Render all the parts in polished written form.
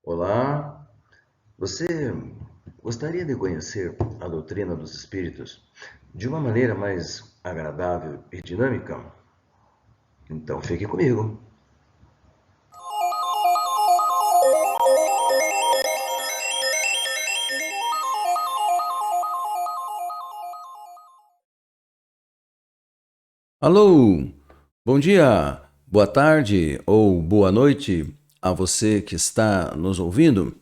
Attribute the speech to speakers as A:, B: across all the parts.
A: Olá, você gostaria de conhecer a doutrina dos espíritos de uma maneira mais agradável e dinâmica? Então fique comigo.
B: Alô, bom dia, boa tarde ou boa noite a você que está nos ouvindo.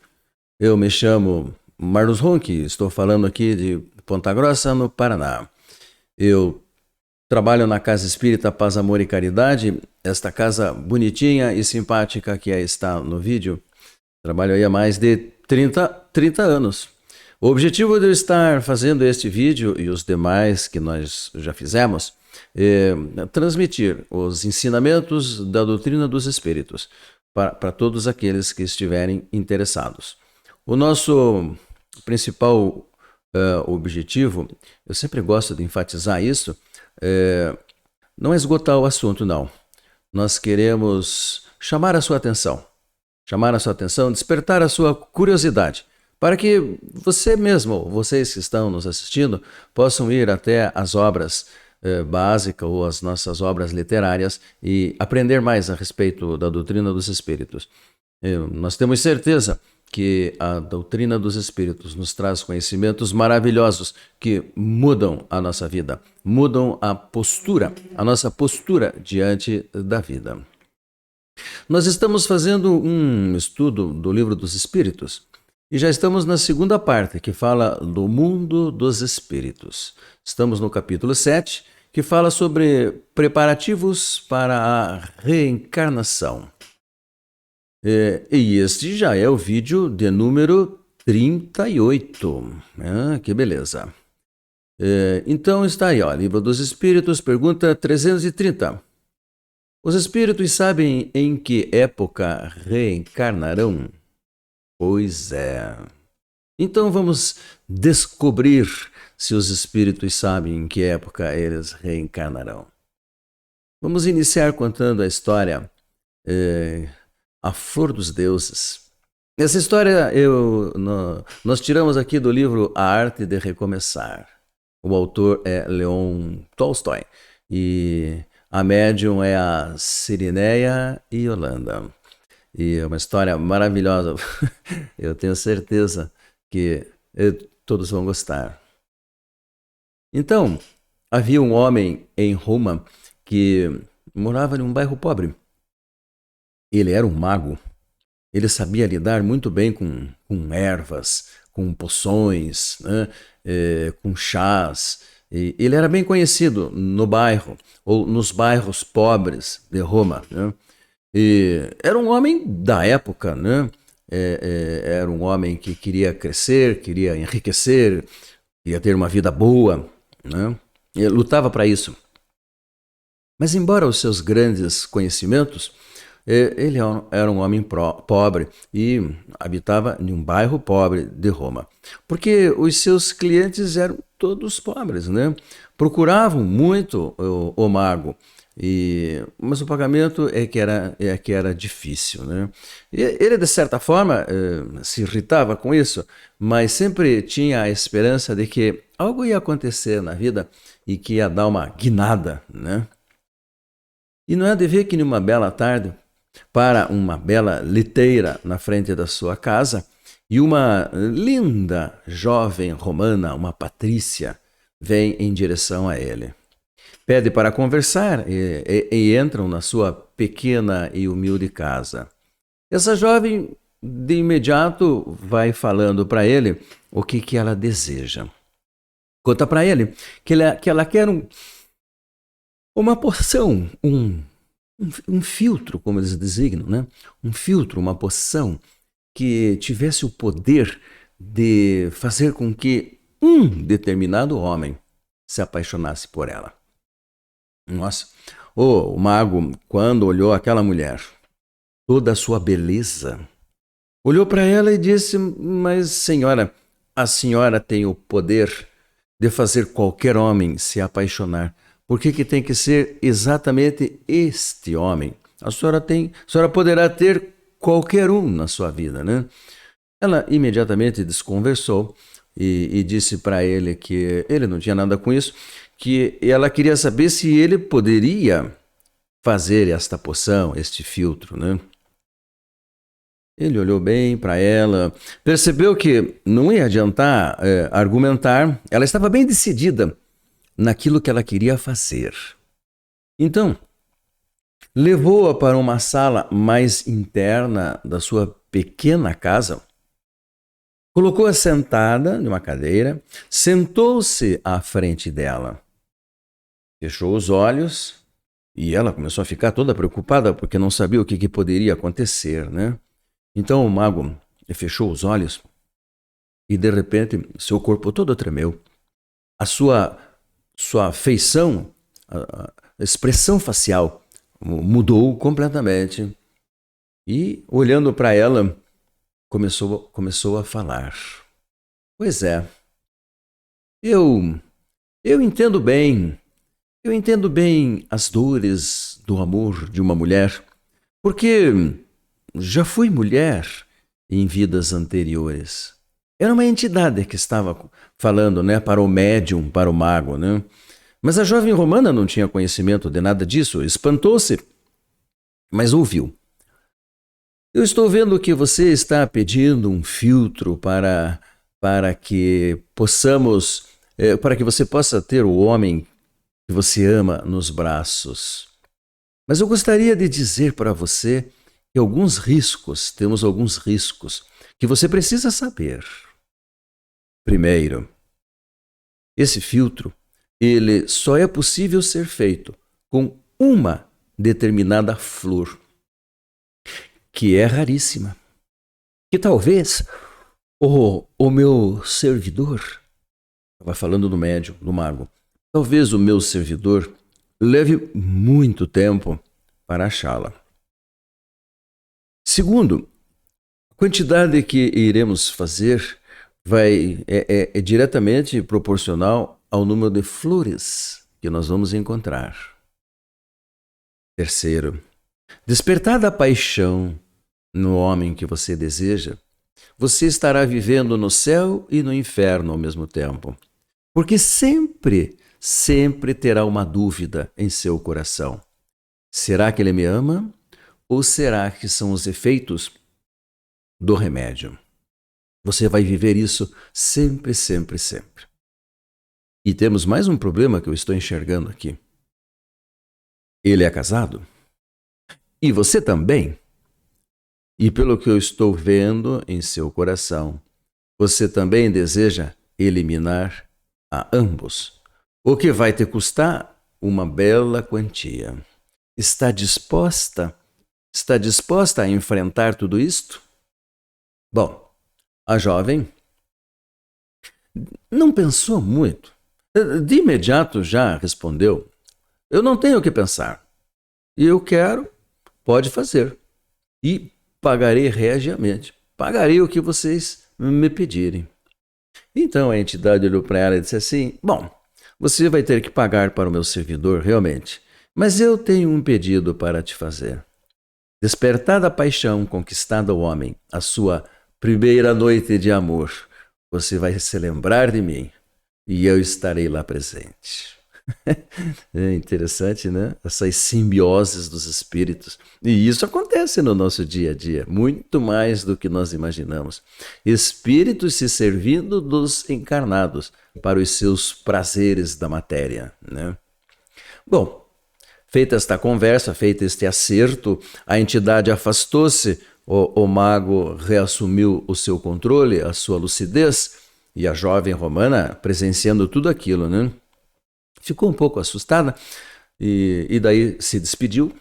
B: Eu me chamo Marlos Ronque, estou falando aqui de Ponta Grossa, no Paraná. Eu trabalho na Casa Espírita Paz, Amor e Caridade, esta casa bonitinha e simpática que aí está no vídeo. Trabalho aí há mais de 30 anos. O objetivo de eu estar fazendo este vídeo e os demais que nós já fizemos é transmitir os ensinamentos da doutrina dos espíritos para todos aqueles que estiverem interessados. O nosso principal objetivo, eu sempre gosto de enfatizar isso, não é esgotar o assunto, não. Nós queremos chamar a sua atenção, despertar a sua curiosidade, para que você mesmo, vocês que estão nos assistindo, possam ir até as obras básicas ou as nossas obras literárias e aprender mais a respeito da doutrina dos espíritos. Nós temos certeza que a doutrina dos espíritos nos traz conhecimentos maravilhosos que mudam a nossa vida, mudam a nossa postura diante da vida. Nós estamos fazendo um estudo do Livro dos Espíritos e já estamos na segunda parte, que fala do mundo dos espíritos. Estamos no capítulo 7, que fala sobre preparativos para a reencarnação. E este já é o vídeo de número 38. Que beleza. Então está aí, ó, Livro dos Espíritos, pergunta 330. Os espíritos sabem em que época reencarnarão? Pois é. Então vamos descobrir se os espíritos sabem em que época eles reencarnarão. Vamos iniciar contando a história A Flor dos Deuses. Essa história nós tiramos aqui do livro A Arte de Recomeçar. O autor é Leon Tolstói e a médium é a Cirineia Yolanda. E é uma história maravilhosa. Eu tenho certeza que todos vão gostar. Então, havia um homem em Roma que morava em um bairro pobre. Ele era um mago. Ele sabia lidar muito bem com ervas, com poções, né? Com chás. E ele era bem conhecido no bairro, ou nos bairros pobres de Roma, né? E era um homem da época, né? Era um homem que queria crescer, queria enriquecer, queria ter uma vida boa, né? Ele lutava para isso. Mas embora os seus grandes conhecimentos, ele era um homem pobre e habitava em um bairro pobre de Roma. Porque os seus clientes eram todos pobres, né? Procuravam muito o mago, mas o pagamento é que era difícil, né? E ele, de certa forma, se irritava com isso, mas sempre tinha a esperança de que algo ia acontecer na vida e que ia dar uma guinada, né? E não é de ver que numa bela tarde, para uma bela liteira na frente da sua casa, e uma linda jovem romana, uma patrícia, vem em direção a ele. Pede para conversar e entram na sua pequena e humilde casa. Essa jovem, de imediato, vai falando para ele o que ela deseja. Conta para ele que ela quer uma porção, um filtro, como eles designam, né? Um filtro, uma poção que tivesse o poder de fazer com que um determinado homem se apaixonasse por ela. Nossa, o mago, quando olhou aquela mulher, toda a sua beleza, olhou para ela e disse: mas senhora, a senhora tem o poder de fazer qualquer homem se apaixonar. Por que tem que ser exatamente este homem? A senhora poderá ter qualquer um na sua vida, né? Ela imediatamente desconversou e disse para ele que ele não tinha nada com isso, que ela queria saber se ele poderia fazer esta poção, este filtro, né? Ele olhou bem para ela, percebeu que não ia adiantar argumentar, ela estava bem decidida naquilo que ela queria fazer. Então, levou-a para uma sala mais interna da sua pequena casa, colocou-a sentada numa cadeira, sentou-se à frente dela, fechou os olhos e ela começou a ficar toda preocupada porque não sabia o que poderia acontecer, né? Então o mago fechou os olhos e de repente seu corpo todo tremeu. A sua feição, a expressão facial mudou completamente e olhando para ela começou a falar. Pois é, eu entendo bem, as dores do amor de uma mulher, porque já fui mulher em vidas anteriores. Era uma entidade que estava falando, né, para o médium, para o mago, né? Mas a jovem romana não tinha conhecimento de nada disso, espantou-se, mas ouviu. Eu estou vendo que você está pedindo um filtro para que possamos, para que você possa ter o homem que você ama nos braços. Mas eu gostaria de dizer para você que temos alguns riscos que você precisa saber. Primeiro, esse filtro, ele só é possível ser feito com uma determinada flor, que é raríssima, que talvez o meu servidor, estava falando do médium, do mago, talvez o meu servidor leve muito tempo para achá-la. Segundo, a quantidade que iremos fazer é diretamente proporcional ao número de flores que nós vamos encontrar. Terceiro, despertada a paixão no homem que você deseja, você estará vivendo no céu e no inferno ao mesmo tempo. Porque sempre terá uma dúvida em seu coração. Será que ele me ama? Ou será que são os efeitos do remédio? Você vai viver isso sempre. E temos mais um problema que eu estou enxergando aqui. Ele é casado? E você também? E pelo que eu estou vendo em seu coração, você também deseja eliminar a ambos, o que vai te custar uma bela quantia. Está disposta a enfrentar tudo isto? Bom, a jovem não pensou muito. De imediato já respondeu: eu não tenho o que pensar. E eu quero, pode fazer. E pagarei regiamente. Pagarei o que vocês me pedirem. Então a entidade olhou para ela e disse assim: bom, você vai ter que pagar para o meu servidor, realmente. Mas eu tenho um pedido para te fazer. Despertada a paixão, conquistada o homem, a sua primeira noite de amor, você vai se lembrar de mim e eu estarei lá presente. É interessante, né? Essas simbioses dos espíritos. E isso acontece no nosso dia a dia, muito mais do que nós imaginamos. Espíritos se servindo dos encarnados para os seus prazeres da matéria, né? Bom, feita esta conversa, feito este acerto, a entidade afastou-se, o mago reassumiu o seu controle, a sua lucidez, e a jovem romana presenciando tudo aquilo, né? Ficou um pouco assustada e daí se despediu,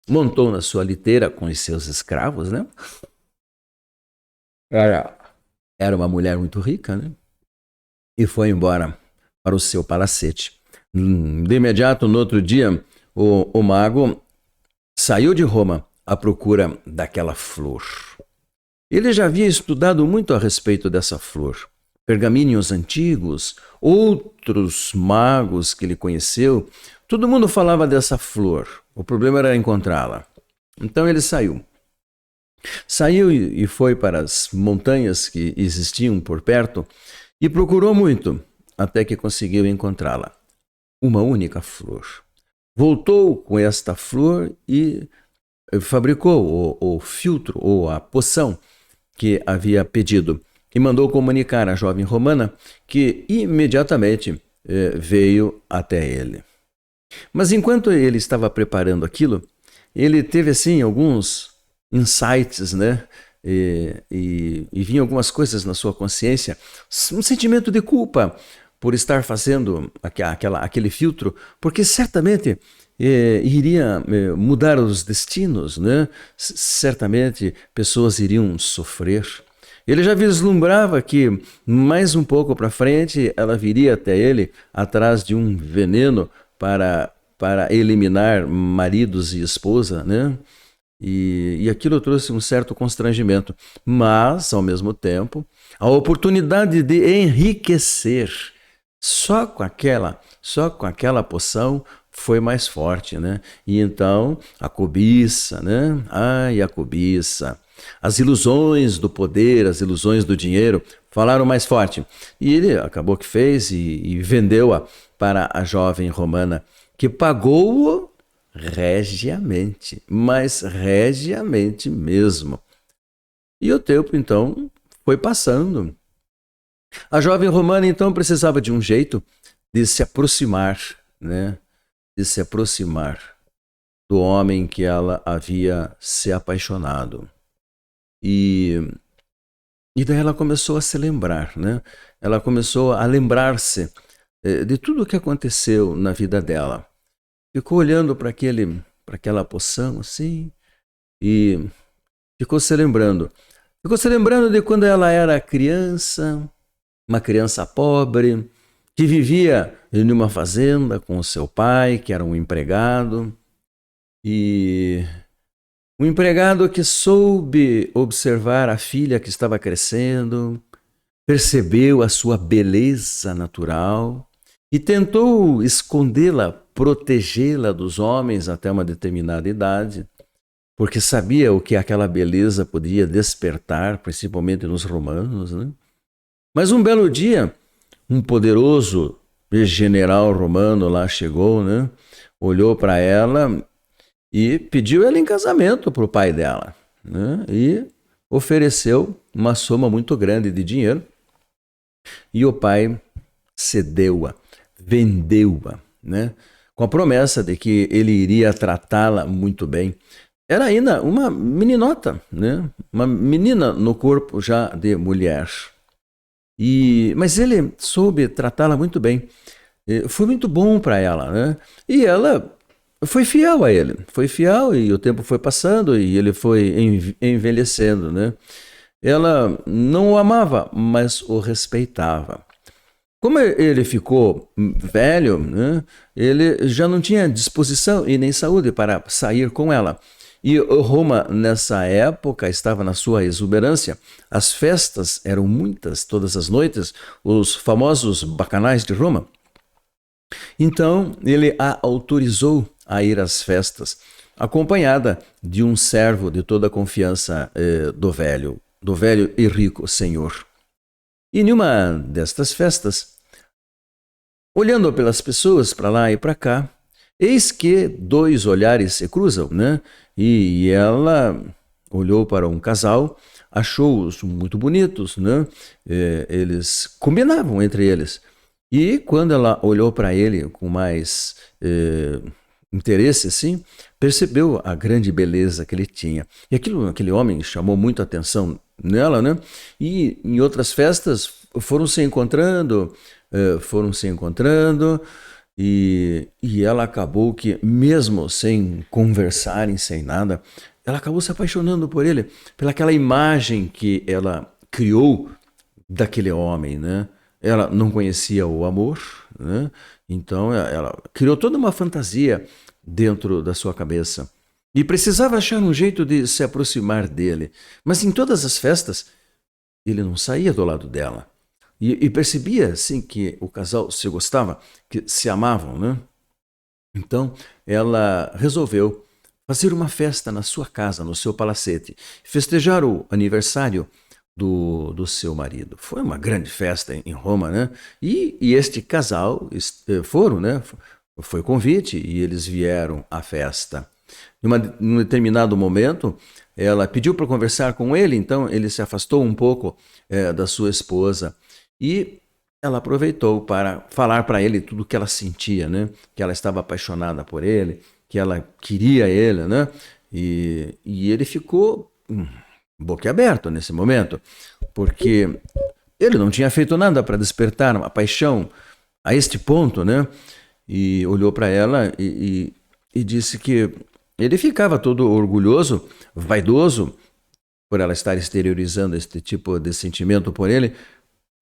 B: montou na sua liteira com os seus escravos, né? Era uma mulher muito rica, né? E foi embora para o seu palacete. De imediato, no outro dia, o mago saiu de Roma à procura daquela flor. Ele já havia estudado muito a respeito dessa flor. Pergaminhos antigos, outros magos que ele conheceu, todo mundo falava dessa flor. O problema era encontrá-la. Então ele saiu. Saiu e foi para as montanhas que existiam por perto e procurou muito, até que conseguiu encontrá-la. Uma única flor. Voltou com esta flor e fabricou o filtro ou a poção que havia pedido e mandou comunicar à jovem romana, que imediatamente veio até ele. Mas enquanto ele estava preparando aquilo, ele teve assim alguns insights, né? E vinham algumas coisas na sua consciência, um sentimento de culpa por estar fazendo aquele filtro, porque certamente iria mudar os destinos, né? Certamente pessoas iriam sofrer. Ele já vislumbrava que mais um pouco para frente ela viria até ele atrás de um veneno para eliminar maridos e esposa, né? E aquilo trouxe um certo constrangimento, mas, ao mesmo tempo, a oportunidade de enriquecer só com aquela poção foi mais forte, né? E então a cobiça, né? Ai, a cobiça. As ilusões do poder, as ilusões do dinheiro falaram mais forte. E ele acabou que fez e vendeu-a para a jovem romana, que pagou-o regiamente, mas regiamente mesmo. E o tempo então foi passando. A jovem romana então precisava de um jeito de se aproximar, né? De se aproximar do homem que ela havia se apaixonado. E daí ela começou a se lembrar, né? Ela começou a lembrar-se de tudo o que aconteceu na vida dela. Ficou olhando para aquela poção assim e ficou se lembrando. Ficou se lembrando de quando ela era criança, uma criança pobre, que vivia em uma fazenda com o seu pai, que era um empregado, e um empregado que soube observar a filha que estava crescendo, percebeu a sua beleza natural e tentou escondê-la, protegê-la dos homens até uma determinada idade, porque sabia o que aquela beleza podia despertar, principalmente nos romanos, né? Mas um belo dia, um poderoso general romano lá chegou, né? Olhou para ela e pediu ela em casamento para o pai dela, né? E ofereceu uma soma muito grande de dinheiro. E o pai cedeu-a, vendeu-a, né? Com a promessa de que ele iria tratá-la muito bem. Era ainda uma meninota, né? Uma menina no corpo já de mulher. Mas ele soube tratá-la muito bem. Foi muito bom para ela, né? E ela foi fiel a ele. Foi fiel e o tempo foi passando e ele foi envelhecendo, né? Ela não o amava, mas o respeitava. Como ele ficou velho, né, ele já não tinha disposição e nem saúde para sair com ela. E Roma, nessa época, estava na sua exuberância. As festas eram muitas, todas as noites, os famosos bacanais de Roma. Então, ele a autorizou a ir às festas, acompanhada de um servo de toda a confiança do velho e rico senhor. E numa destas festas, olhando pelas pessoas para lá e para cá, eis que dois olhares se cruzam, né? E ela olhou para um casal, achou-os muito bonitos, né? Eles combinavam entre eles. E quando ela olhou para ele com mais interesse, assim, percebeu a grande beleza que ele tinha. E aquele homem chamou muito a atenção nela, né? E em outras festas foram se encontrando, e ela acabou que, mesmo sem conversarem, sem nada, ela acabou se apaixonando por ele, pelaquela imagem que ela criou daquele homem, né? Ela não conhecia o amor, né? Então ela criou toda uma fantasia dentro da sua cabeça e precisava achar um jeito de se aproximar dele. Mas em todas as festas, ele não saía do lado dela. E percebia, assim, que o casal se gostava, que se amavam, né? Então, ela resolveu fazer uma festa na sua casa, no seu palacete, festejar o aniversário do seu marido. Foi uma grande festa em Roma, né? E este casal foram, né? Foi convite e eles vieram à festa. Num determinado momento, ela pediu para conversar com ele, então ele se afastou um pouco da sua esposa e ela aproveitou para falar para ele tudo o que ela sentia, né? Que ela estava apaixonada por ele, que ela queria ele, né? E ele ficou boquiaberto nesse momento, porque ele não tinha feito nada para despertar uma paixão a este ponto, né? E olhou para ela e disse que ele ficava todo orgulhoso, vaidoso, por ela estar exteriorizando este tipo de sentimento por ele,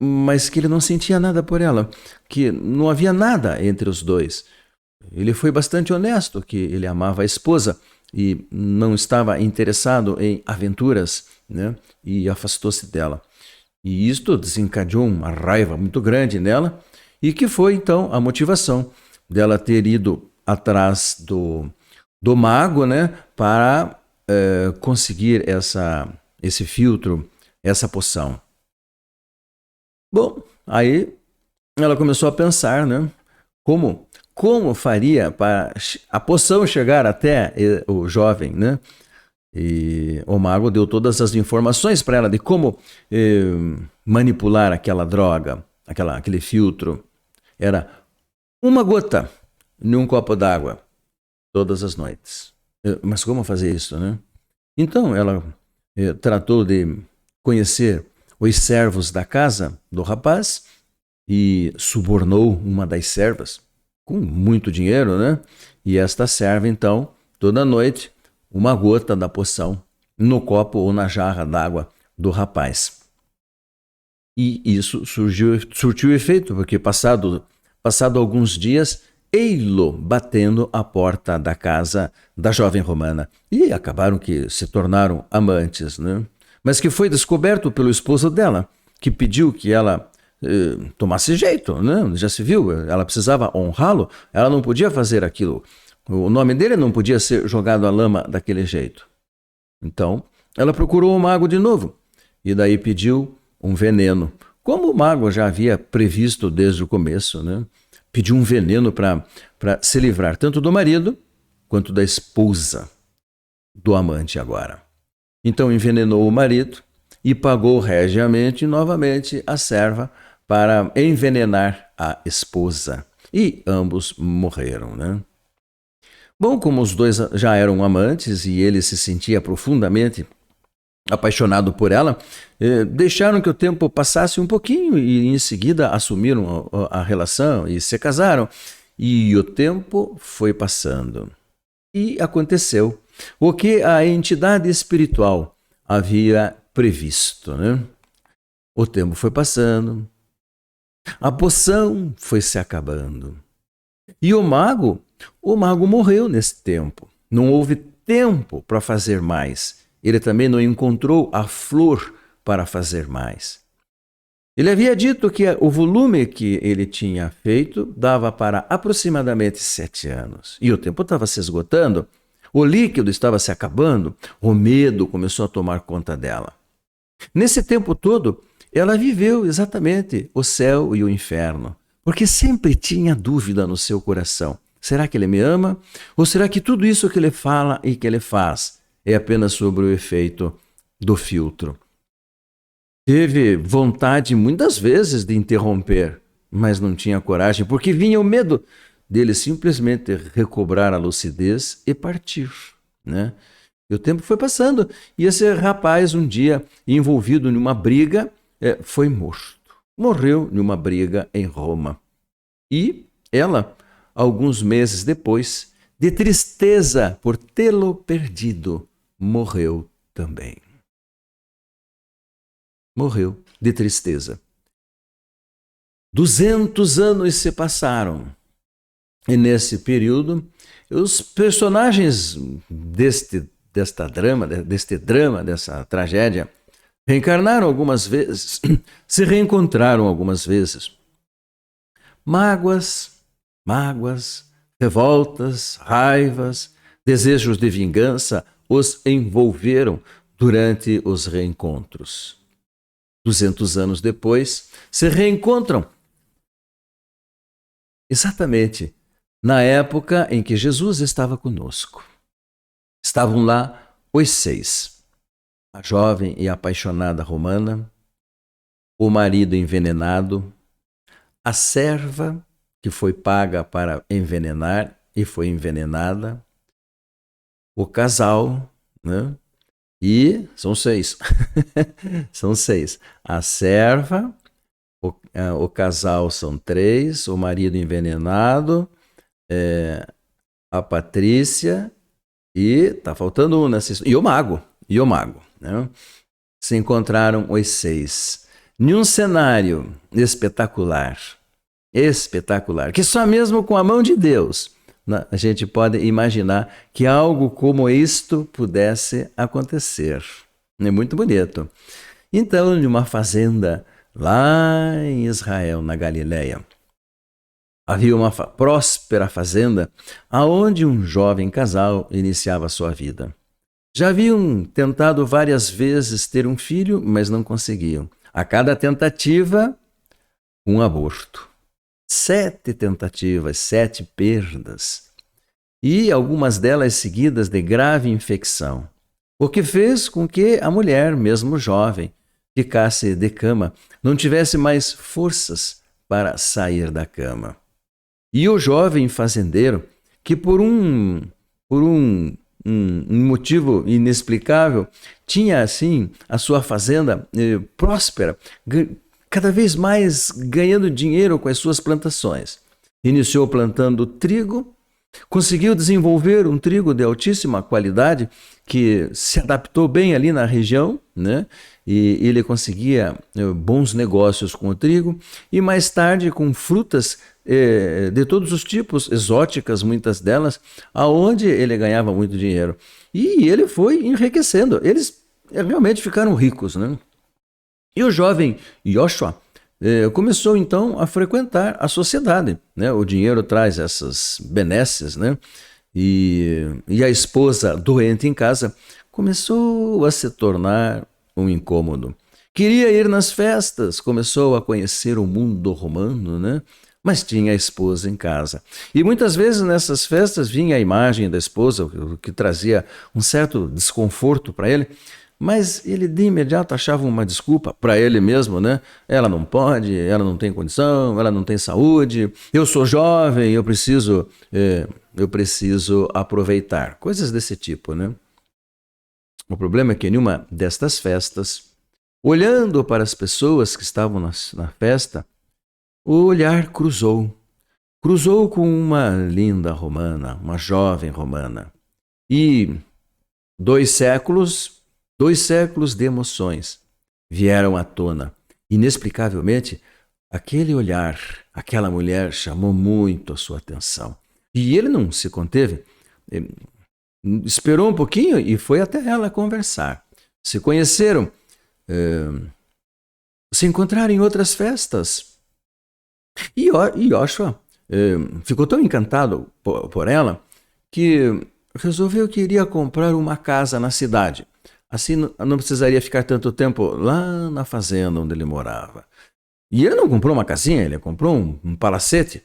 B: mas que ele não sentia nada por ela, que não havia nada entre os dois. Ele foi bastante honesto, que ele amava a esposa e não estava interessado em aventuras, né? E afastou-se dela. E isto desencadeou uma raiva muito grande nela e que foi então a motivação dela ter ido atrás do mago, né? Para conseguir esse filtro, essa poção. Bom, aí ela começou a pensar, né? Como faria para a poção chegar até o jovem, né? E o mago deu todas as informações para ela de como manipular aquela droga, aquele filtro. Era uma gota em um copo d'água todas as noites. Mas como fazer isso, né? Então ela tratou de conhecer os servos da casa do rapaz e subornou uma das servas com muito dinheiro, né? E esta serva, então, toda noite, uma gota da poção no copo ou na jarra d'água do rapaz. E isso surtiu efeito, porque passado alguns dias, ei-lo batendo à porta da casa da jovem romana. E acabaram que se tornaram amantes, né? Mas que foi descoberto pelo esposo dela, que pediu que ela tomasse jeito, né? Já se viu, ela precisava honrá-lo, ela não podia fazer aquilo. O nome dele não podia ser jogado à lama daquele jeito. Então, ela procurou o mago de novo e daí pediu um veneno, como o mago já havia previsto desde o começo, né? Pediu um veneno para se livrar tanto do marido quanto da esposa, do amante agora. Então envenenou o marido e pagou regiamente novamente a serva para envenenar a esposa. E ambos morreram, né? Bom, como os dois já eram amantes e ele se sentia profundamente apaixonado por ela, deixaram que o tempo passasse um pouquinho e em seguida assumiram a relação e se casaram. E o tempo foi passando. E aconteceu o que a entidade espiritual havia previsto, né? O tempo foi passando, a poção foi se acabando. E o mago morreu nesse tempo. Não houve tempo para fazer mais. Ele também não encontrou a flor para fazer mais. Ele havia dito que o volume que ele tinha feito dava para aproximadamente 7 anos. E o tempo estava se esgotando, o líquido estava se acabando, o medo começou a tomar conta dela. Nesse tempo todo, ela viveu exatamente o céu e o inferno, porque sempre tinha dúvida no seu coração. Será que ele me ama? Ou será que tudo isso que ele fala e que ele faz é apenas sobre o efeito do filtro? Teve vontade muitas vezes de interromper, mas não tinha coragem, porque vinha o medo dele simplesmente recobrar a lucidez e partir, né? E o tempo foi passando e esse rapaz um dia envolvido em uma briga foi morto. Morreu em uma briga em Roma. E ela, alguns meses depois, de tristeza por tê-lo perdido, morreu também. Morreu de tristeza. 200 anos se passaram. E nesse período, os personagens deste drama, dessa tragédia, reencarnaram algumas vezes, se reencontraram algumas vezes. Mágoas, revoltas, raivas, Desejos de vingança os envolveram durante os reencontros. 200 anos depois, se reencontram exatamente na época em que Jesus estava conosco. Estavam lá os 6, a jovem e apaixonada romana, o marido envenenado, a serva que foi paga para envenenar e foi envenenada, o casal, né? E são 6. São 6. A serva, o casal são 3, o marido envenenado, a Patrícia e tá faltando um nessa história. E o mago, né? Se encontraram os 6 num cenário espetacular, que só mesmo com a mão de Deus a gente pode imaginar que algo como isto pudesse acontecer. É muito bonito. Então, numa fazenda lá em Israel, na Galileia, havia uma próspera fazenda aonde um jovem casal iniciava sua vida. Já haviam tentado várias vezes ter um filho, mas não conseguiam. A cada tentativa, um aborto. 7 tentativas, 7 perdas. E algumas delas seguidas de grave infecção. O que fez com que a mulher, mesmo jovem, ficasse de cama, não tivesse mais forças para sair da cama. E o jovem fazendeiro, que por um motivo inexplicável, tinha assim a sua fazenda próspera, cada vez mais ganhando dinheiro com as suas plantações. Iniciou plantando trigo, conseguiu desenvolver um trigo de altíssima qualidade que se adaptou bem ali na região, né? E ele conseguia bons negócios com o trigo e mais tarde com frutas de todos os tipos, exóticas, muitas delas, aonde ele ganhava muito dinheiro. E ele foi enriquecendo. Eles realmente ficaram ricos, né? E o jovem Joshua começou então a frequentar a sociedade, né? O dinheiro traz essas benesses, né? E a esposa doente em casa começou a se tornar um incômodo. Queria ir nas festas, começou a conhecer o mundo romano, né? Mas tinha a esposa em casa. E muitas vezes nessas festas vinha a imagem da esposa, o que trazia um certo desconforto para ele. Mas ele de imediato achava uma desculpa para ele mesmo, né? Ela não pode, ela não tem condição, ela não tem saúde, eu sou jovem, eu preciso aproveitar. Coisas desse tipo, né? O problema é que em uma destas festas, olhando para as pessoas que estavam na festa, o olhar cruzou com uma linda romana, uma jovem romana. E 2 séculos de emoções vieram à tona. Inexplicavelmente, aquele olhar, aquela mulher chamou muito a sua atenção. E ele não se conteve, esperou um pouquinho e foi até ela conversar. Se conheceram, se encontraram em outras festas. E Joshua ficou tão encantado por ela que resolveu que iria comprar uma casa na cidade. Assim não precisaria ficar tanto tempo lá na fazenda onde ele morava. E ele não comprou uma casinha, ele comprou um palacete.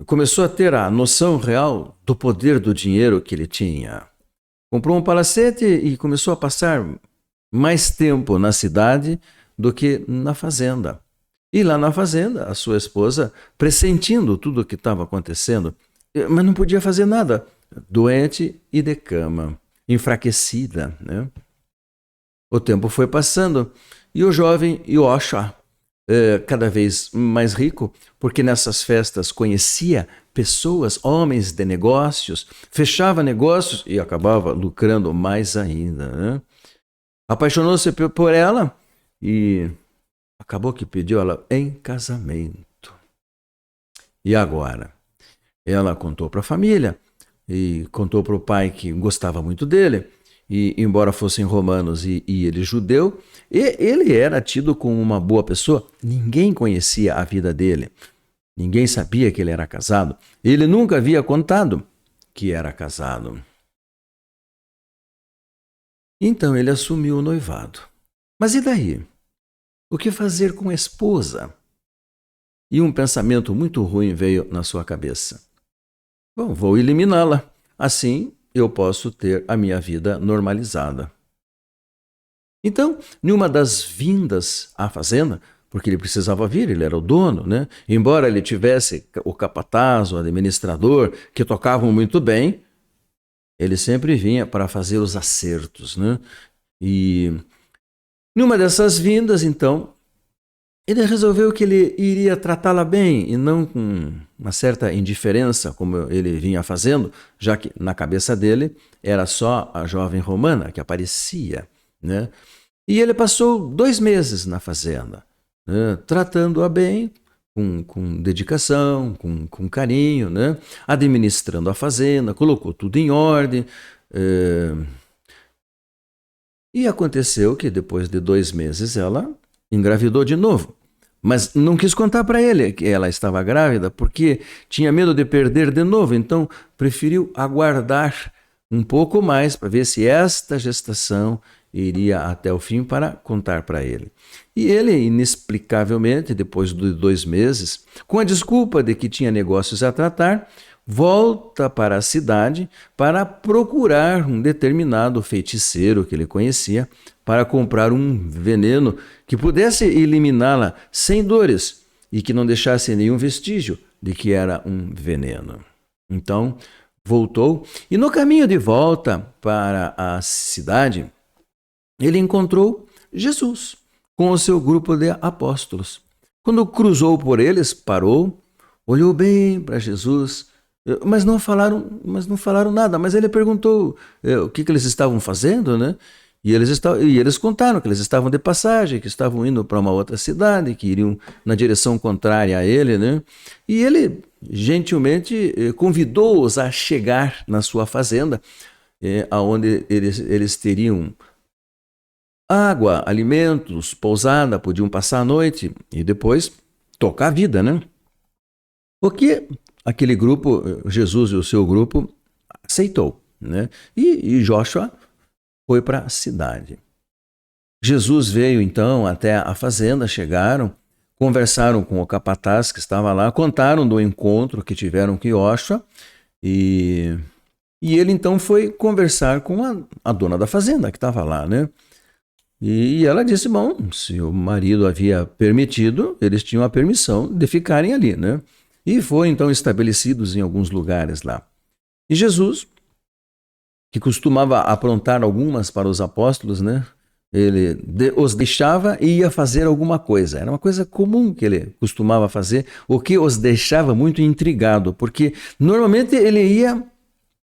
B: Começou a ter a noção real do poder do dinheiro que ele tinha. Comprou um palacete e começou a passar mais tempo na cidade do que na fazenda. E lá na fazenda, a sua esposa, pressentindo tudo o que estava acontecendo, mas não podia fazer nada, doente e de cama, enfraquecida, né? O tempo foi passando e o jovem Joshua, cada vez mais rico, porque nessas festas conhecia pessoas, homens de negócios, fechava negócios e acabava lucrando mais ainda, né? Apaixonou-se por ela e acabou que pediu ela em casamento. E agora? Ela contou para a família e contou para o pai que gostava muito dele. E embora fossem romanos e ele judeu, ele era tido como uma boa pessoa. Ninguém conhecia a vida dele. Ninguém sabia que ele era casado. Ele nunca havia contado que era casado. Então ele assumiu o noivado. Mas e daí? O que fazer com a esposa? E um pensamento muito ruim veio na sua cabeça. Bom, vou eliminá-la. Assim eu posso ter a minha vida normalizada. Então, numa das vindas à fazenda, porque ele precisava vir, ele era o dono, né? Embora ele tivesse o capataz, o administrador, que tocavam muito bem, ele sempre vinha para fazer os acertos, né? E numa dessas vindas, então, ele resolveu que ele iria tratá-la bem e não com uma certa indiferença, como ele vinha fazendo, já que na cabeça dele era só a jovem romana que aparecia, né? E ele passou 2 meses na fazenda, né? Tratando-a bem, com dedicação, com carinho, né? Administrando a fazenda, colocou tudo em ordem. E aconteceu que depois de 2 meses ela engravidou de novo. Mas não quis contar para ele que ela estava grávida porque tinha medo de perder de novo. Então preferiu aguardar um pouco mais para ver se esta gestação iria até o fim para contar para ele. E ele, inexplicavelmente, depois de 2 meses, com a desculpa de que tinha negócios a tratar, volta para a cidade para procurar um determinado feiticeiro que ele conhecia para comprar um veneno que pudesse eliminá-la sem dores e que não deixasse nenhum vestígio de que era um veneno. Então, voltou e no caminho de volta para a cidade, ele encontrou Jesus com o seu grupo de apóstolos. Quando cruzou por eles, parou, olhou bem para Jesus, mas não falaram nada. Mas ele perguntou o que eles estavam fazendo, né? E eles contaram que eles estavam de passagem, que estavam indo para uma outra cidade, que iriam na direção contrária a ele, né? E ele gentilmente convidou-os a chegar na sua fazenda, aonde eles teriam água, alimentos, pousada, podiam passar a noite e depois tocar a vida, né? O que aquele grupo, Jesus e o seu grupo, aceitou, né? E Joshua foi para a cidade. Jesus veio então até a fazenda, chegaram, conversaram com o capataz que estava lá, contaram do encontro que tiveram com Joshua e ele então foi conversar com a dona da fazenda que estava lá, né? E ela disse, bom, se o marido havia permitido, eles tinham a permissão de ficarem ali, né? E foram então estabelecidos em alguns lugares lá. E Jesus, que costumava aprontar algumas para os apóstolos, né? Ele os deixava e ia fazer alguma coisa. Era uma coisa comum que ele costumava fazer, o que os deixava muito intrigado, porque normalmente ele ia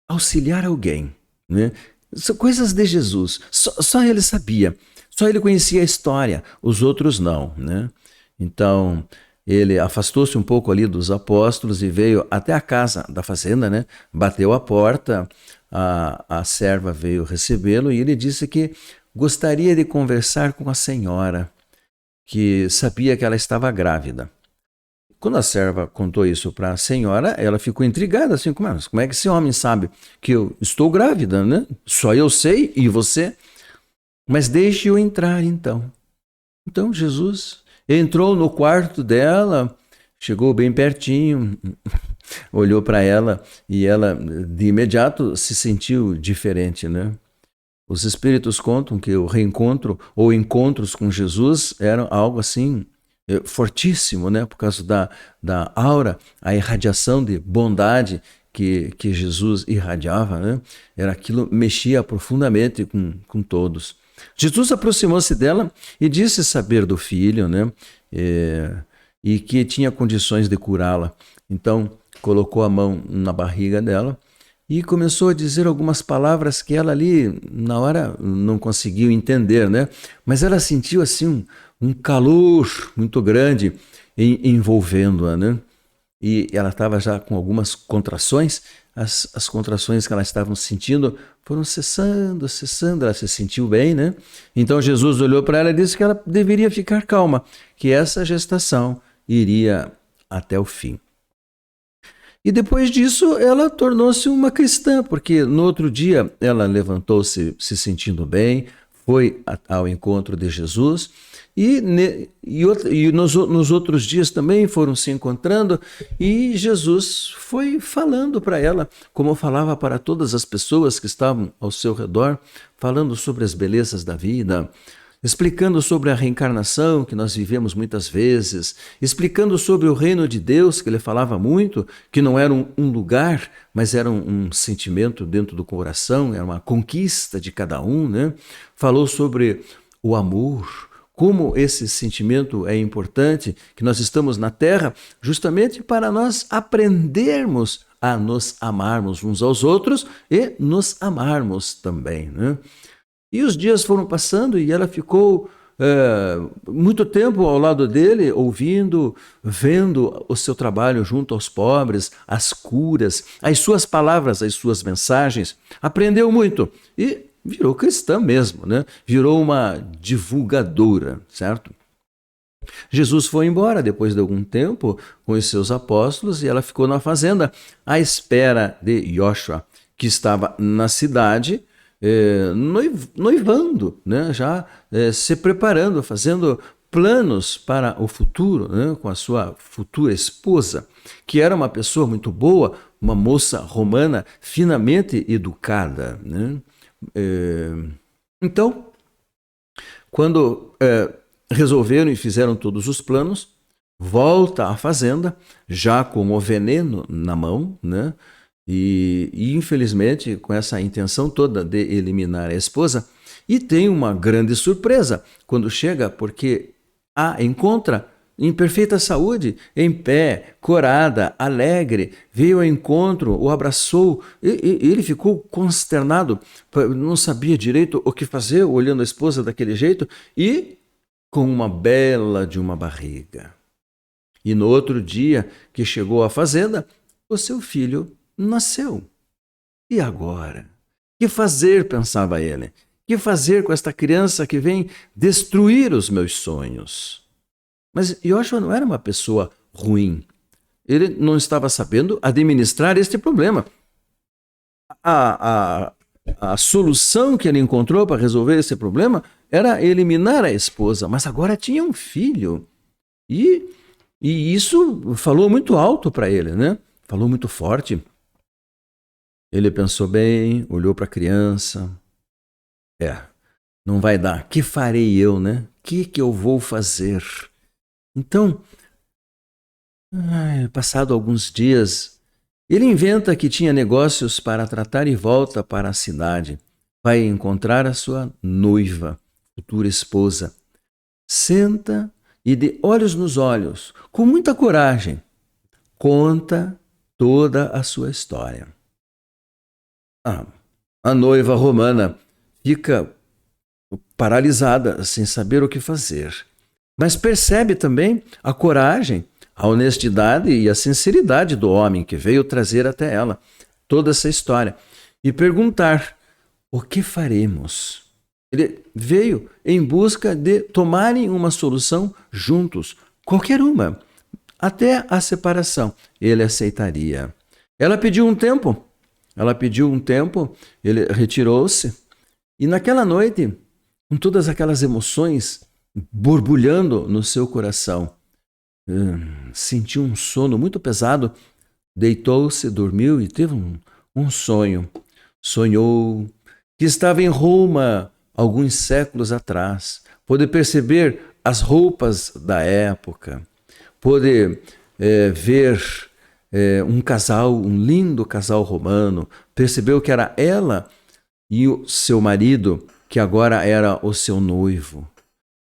B: auxiliar alguém, né? São coisas de Jesus, só ele sabia. Só ele conhecia a história, os outros não, né? Então, ele afastou-se um pouco ali dos apóstolos e veio até a casa da fazenda, né? Bateu a porta, a serva veio recebê-lo e ele disse que gostaria de conversar com a senhora, que sabia que ela estava grávida. Quando a serva contou isso para a senhora, ela ficou intrigada, assim, como é que esse homem sabe que eu estou grávida, né? Só eu sei e você... Mas deixe-o entrar, então. Então Jesus entrou no quarto dela, chegou bem pertinho, olhou para ela e ela de imediato se sentiu diferente, né? Os espíritos contam que o reencontro ou encontros com Jesus eram algo assim fortíssimo, né? Por causa da aura, a irradiação de bondade que Jesus irradiava, né? Era aquilo, mexia profundamente com todos. Jesus aproximou-se dela e disse saber do filho, né? E que tinha condições de curá-la. Então, colocou a mão na barriga dela e começou a dizer algumas palavras que ela ali, na hora, não conseguiu entender, né? Mas ela sentiu assim um calor muito grande envolvendo-a, né? E ela estava já com algumas contrações. As contrações que ela estava sentindo foram cessando, ela se sentiu bem, né? Então Jesus olhou para ela e disse que ela deveria ficar calma, que essa gestação iria até o fim. E depois disso, ela tornou-se uma cristã, porque no outro dia ela levantou-se se sentindo bem, foi ao encontro de Jesus, e nos outros dias também foram se encontrando, e Jesus foi falando para ela, como falava para todas as pessoas que estavam ao seu redor, falando sobre as belezas da vida, explicando sobre a reencarnação que nós vivemos muitas vezes, explicando sobre o reino de Deus, que ele falava muito, que não era um lugar, mas era um sentimento dentro do coração, era uma conquista de cada um, né? Falou sobre o amor, como esse sentimento é importante, que nós estamos na Terra justamente para nós aprendermos a nos amarmos uns aos outros e nos amarmos também, né? E os dias foram passando e ela ficou muito tempo ao lado dele, ouvindo, vendo o seu trabalho junto aos pobres, as curas, as suas palavras, as suas mensagens. Aprendeu muito e virou cristã mesmo, né? Virou uma divulgadora, certo? Jesus foi embora depois de algum tempo com os seus apóstolos e ela ficou na fazenda à espera de Yoshua, que estava na cidade, noivando, né? Já se preparando, fazendo planos para o futuro, né? Com a sua futura esposa, que era uma pessoa muito boa, uma moça romana finamente educada, né? Então, quando resolveram e fizeram todos os planos, volta à fazenda, já com o veneno na mão, né? E infelizmente com essa intenção toda de eliminar a esposa, e tem uma grande surpresa quando chega, porque a encontra em perfeita saúde, em pé, corada, alegre, veio ao encontro, o abraçou, e ele ficou consternado, não sabia direito o que fazer, olhando a esposa daquele jeito, e com uma bela de uma barriga. E no outro dia que chegou à fazenda, o seu filho nasceu. E agora? Que fazer, pensava ele? Que fazer com esta criança que vem destruir os meus sonhos? Mas Yoshua não era uma pessoa ruim. Ele não estava sabendo administrar este problema. A solução que ele encontrou para resolver esse problema era eliminar a esposa, mas agora tinha um filho. E isso falou muito alto para ele, né? Falou muito forte. Ele pensou bem, olhou para a criança. Não vai dar. Que farei eu, né? Que eu vou fazer? Então, passado alguns dias, ele inventa que tinha negócios para tratar e volta para a cidade. Vai encontrar a sua noiva, futura esposa. Senta e, de olhos nos olhos, com muita coragem, conta toda a sua história. A noiva romana fica paralisada, sem saber o que fazer. Mas percebe também a coragem, a honestidade e a sinceridade do homem que veio trazer até ela toda essa história e perguntar: o que faremos? Ele veio em busca de tomarem uma solução juntos, qualquer uma, até a separação. Ele aceitaria. Ela pediu um tempo, ele retirou-se e naquela noite, com todas aquelas emoções borbulhando no seu coração, sentiu um sono muito pesado, deitou-se, dormiu e teve um sonho. Sonhou que estava em Roma alguns séculos atrás, pôde perceber as roupas da época, pôde ver um casal, um lindo casal romano, percebeu que era ela e o seu marido, que agora era o seu noivo.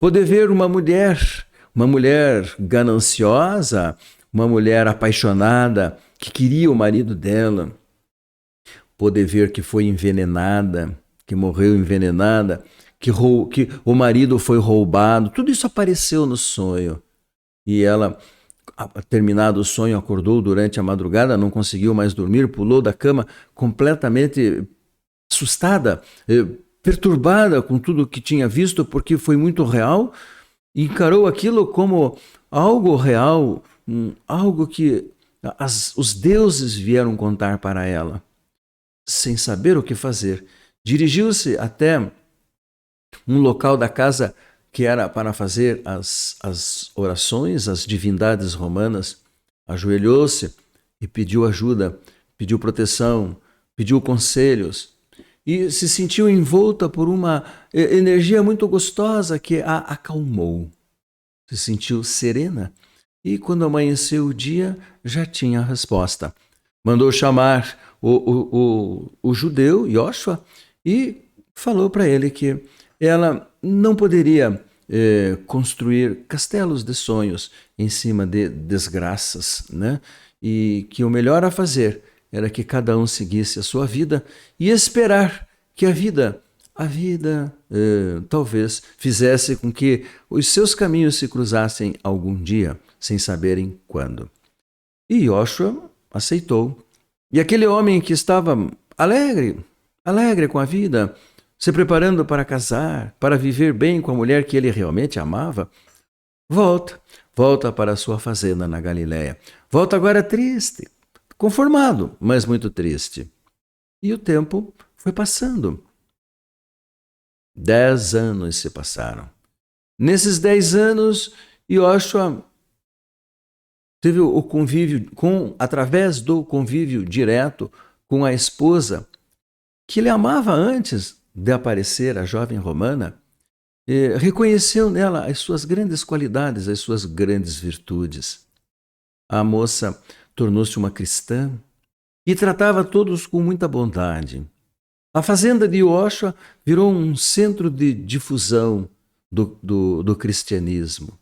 B: Pôde ver uma mulher gananciosa, uma mulher apaixonada, que queria o marido dela. Pôde ver que foi envenenada, que morreu envenenada, que o marido foi roubado. Tudo isso apareceu no sonho. E ela, terminado o sonho, acordou durante a madrugada, não conseguiu mais dormir, pulou da cama completamente assustada, perturbada com tudo o que tinha visto, porque foi muito real, e encarou aquilo como algo real, algo que os deuses vieram contar para ela. Sem saber o que fazer, dirigiu-se até um local da casa que era para fazer as orações, as divindades romanas. Ajoelhou-se e pediu ajuda, pediu proteção, pediu conselhos e se sentiu envolta por uma energia muito gostosa que a acalmou. Se sentiu serena e quando amanheceu o dia já tinha a resposta. Mandou chamar o judeu, Yoshua, e falou para ele que ela não poderia construir castelos de sonhos em cima de desgraças, né? E que o melhor a fazer era que cada um seguisse a sua vida e esperar que a vida talvez fizesse com que os seus caminhos se cruzassem algum dia, sem saberem quando. E Yoshua aceitou. E aquele homem que estava alegre com a vida, se preparando para casar, para viver bem com a mulher que ele realmente amava, volta para a sua fazenda na Galiléia. Volta agora triste, conformado, mas muito triste. E o tempo foi passando. 10 anos se passaram. Nesses 10 anos, Yoshua teve o convívio através do convívio direto com a esposa, que ele amava antes de aparecer a jovem romana, reconheceu nela as suas grandes qualidades, as suas grandes virtudes. A moça tornou-se uma cristã e tratava todos com muita bondade. A fazenda de Yoshua virou um centro de difusão do cristianismo.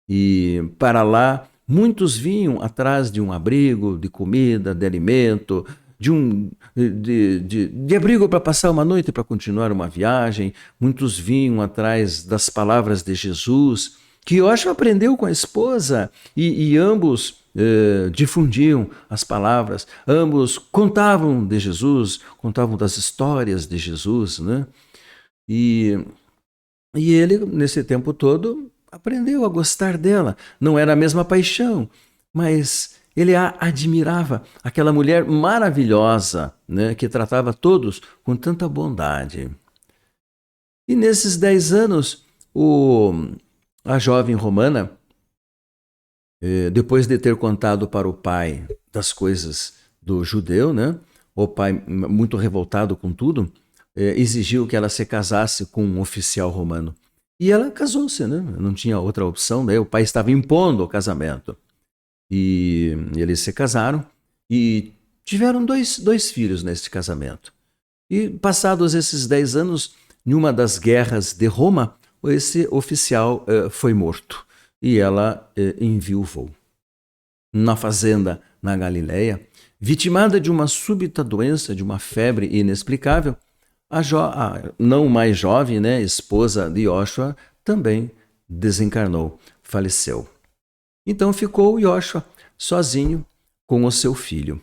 B: E para lá, muitos vinham atrás de um abrigo, de comida, de alimento, de abrigo para passar uma noite, para continuar uma viagem. Muitos vinham atrás das palavras de Jesus, que Yoshua aprendeu com a esposa, e ambos difundiam as palavras, ambos contavam de Jesus, contavam das histórias de Jesus, né? E ele, nesse tempo todo, aprendeu a gostar dela. Não era a mesma paixão, mas ele a admirava, aquela mulher maravilhosa, né, que tratava todos com tanta bondade. E nesses 10 anos, a jovem romana, depois de ter contado para o pai das coisas do judeu, né, o pai, muito revoltado com tudo, exigiu que ela se casasse com um oficial romano. E ela casou-se, né? Não tinha outra opção, né? O pai estava impondo o casamento. E eles se casaram e tiveram dois filhos neste casamento. E passados esses 10 anos, em uma das guerras de Roma, esse oficial foi morto e ela enviuvou. Na fazenda na Galiléia, vitimada de uma súbita doença, de uma febre inexplicável, a não mais jovem, né, esposa de Yoshua também desencarnou, faleceu. Então ficou Yoshua sozinho com o seu filho.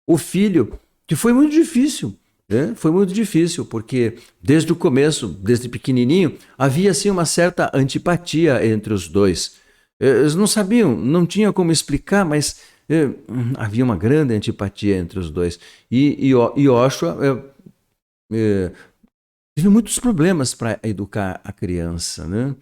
B: O filho, que foi muito difícil, né? Foi muito difícil, porque desde o começo, desde pequenininho, havia assim uma certa antipatia entre os dois. Eles não sabiam, não tinha como explicar, mas havia uma grande antipatia entre os dois. E Yoshua teve muitos problemas para educar a criança, né?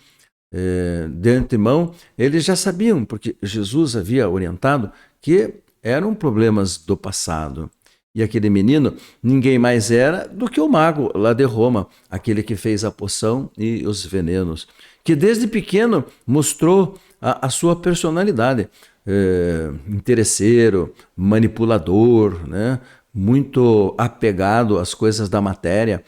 B: De antemão, eles já sabiam, porque Jesus havia orientado que eram problemas do passado. E aquele menino, ninguém mais era do que o mago lá de Roma, aquele que fez a poção e os venenos, que desde pequeno mostrou a sua personalidade, interesseiro, manipulador, né? Muito apegado às coisas da matéria.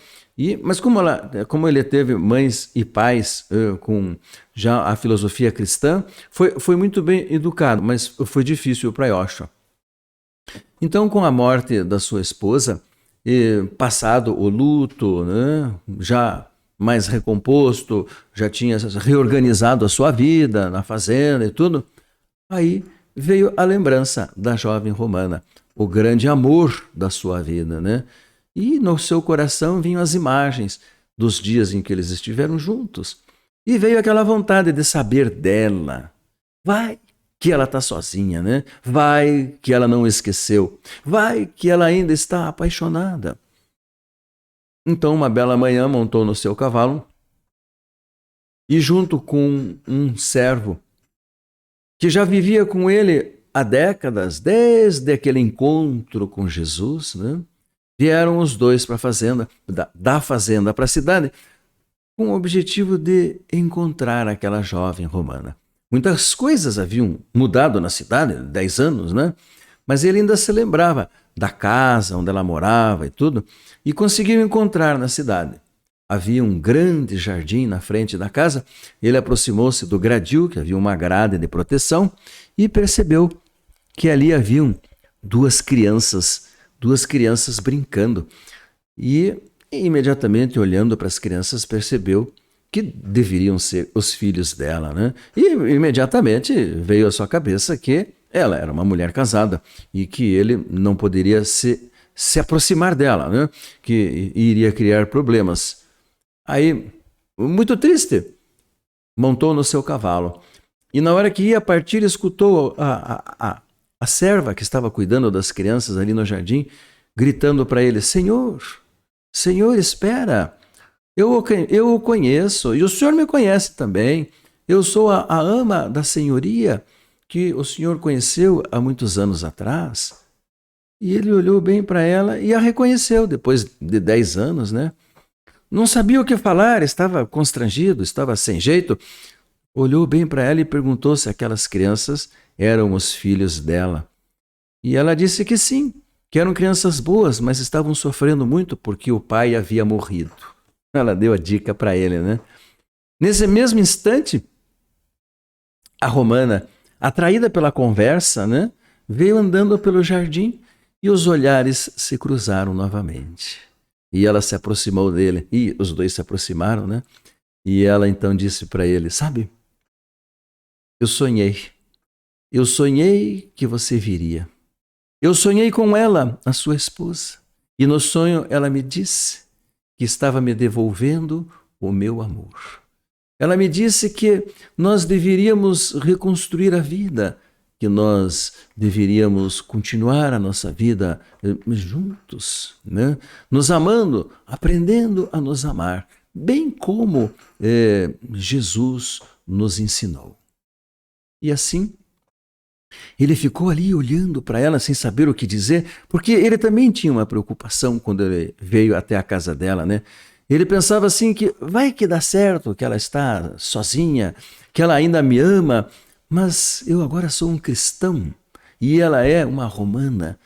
B: Mas como ele teve mães e pais com já a filosofia cristã, foi muito bem educado, mas foi difícil para Yoshua. Então, com a morte da sua esposa, passado o luto, né, já mais recomposto, já tinha reorganizado a sua vida na fazenda e tudo, aí veio a lembrança da jovem romana, o grande amor da sua vida, né? E no seu coração vinham as imagens dos dias em que eles estiveram juntos. E veio aquela vontade de saber dela. Vai, que ela está sozinha, né? Vai que ela não esqueceu. Vai que ela ainda está apaixonada. Então, uma bela manhã, montou no seu cavalo e, junto com um servo que já vivia com ele há décadas, desde aquele encontro com Jesus, né? Vieram os dois para a fazenda, da fazenda para a cidade, com o objetivo de encontrar aquela jovem romana. Muitas coisas haviam mudado na cidade, 10 anos, né? Mas ele ainda se lembrava da casa onde ela morava e tudo, e conseguiu encontrar na cidade. Havia um grande jardim na frente da casa. Ele aproximou-se do gradil, que havia uma grade de proteção, e percebeu que ali haviam duas crianças brincando. E imediatamente, olhando para as crianças, percebeu que deveriam ser os filhos dela, né? E imediatamente veio à sua cabeça que ela era uma mulher casada e que ele não poderia se aproximar dela, né? Que iria criar problemas. Aí, muito triste, montou no seu cavalo. E na hora que ia partir, escutou a serva que estava cuidando das crianças ali no jardim, gritando para ele: Senhor, Senhor, espera, eu o conheço, e o senhor me conhece também. Eu sou a ama da senhoria que o senhor conheceu há muitos anos atrás. E ele olhou bem para ela e a reconheceu depois de 10 anos, né? Não sabia o que falar, estava constrangido, estava sem jeito. Olhou bem para ela e perguntou se aquelas crianças eram os filhos dela. E ela disse que sim, que eram crianças boas, mas estavam sofrendo muito porque o pai havia morrido. Ela deu a dica para ele, né? Nesse mesmo instante, a romana, atraída pela conversa, né, veio andando pelo jardim e os olhares se cruzaram novamente. E ela se aproximou dele, e os dois se aproximaram, né? E ela então disse para ele: sabe, eu sonhei que você viria. Eu sonhei com ela, a sua esposa, e no sonho ela me disse que estava me devolvendo o meu amor. Ela me disse que nós deveríamos reconstruir a vida, que nós deveríamos continuar a nossa vida juntos, né? Nos amando, aprendendo a nos amar, bem como Jesus nos ensinou. E assim, ele ficou ali olhando para ela sem saber o que dizer, porque ele também tinha uma preocupação quando ele veio até a casa dela, né? Ele pensava assim que vai que dá certo, que ela está sozinha, que ela ainda me ama, mas eu agora sou um cristão e ela é uma romana.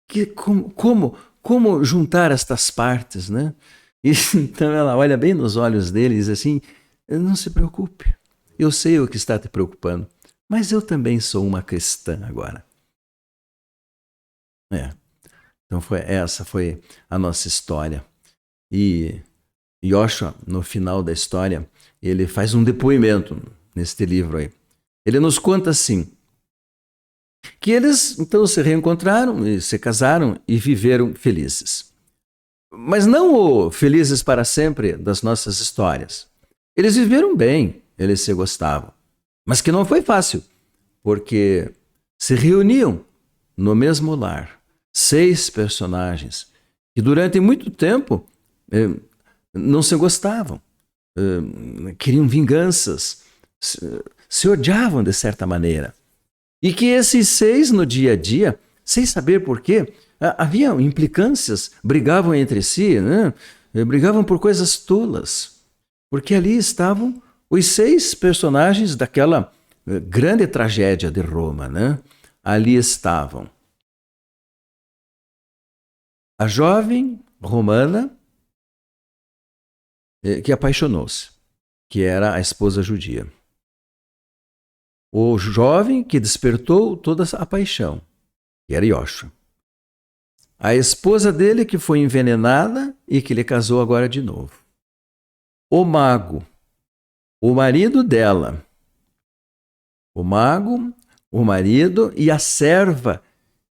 B: Que, como juntar estas partes, né? E, então ela olha bem nos olhos dele e diz assim: não se preocupe, eu sei o que está te preocupando, mas eu também sou uma cristã agora. Então essa foi a nossa história. E Joshua, no final da história, ele faz um depoimento neste livro aí. Ele nos conta assim, que eles então se reencontraram, e se casaram e viveram felizes. Mas não felizes para sempre das nossas histórias. Eles viveram bem, eles se gostavam. Mas que não foi fácil, porque se reuniam no mesmo lar 6 personagens que durante muito tempo não se gostavam, queriam vinganças, se odiavam de certa maneira. E que esses 6 no dia a dia, sem saber por quê, havia implicâncias, brigavam entre si, né? Brigavam por coisas tolas, porque ali estavam os 6 personagens daquela grande tragédia de Roma, né? Ali estavam a jovem romana que apaixonou-se, que era a esposa judia. O jovem que despertou toda a paixão, que era Joshua. A esposa dele que foi envenenada e que ele casou agora de novo. O mago, o marido dela. O mago, o marido e a serva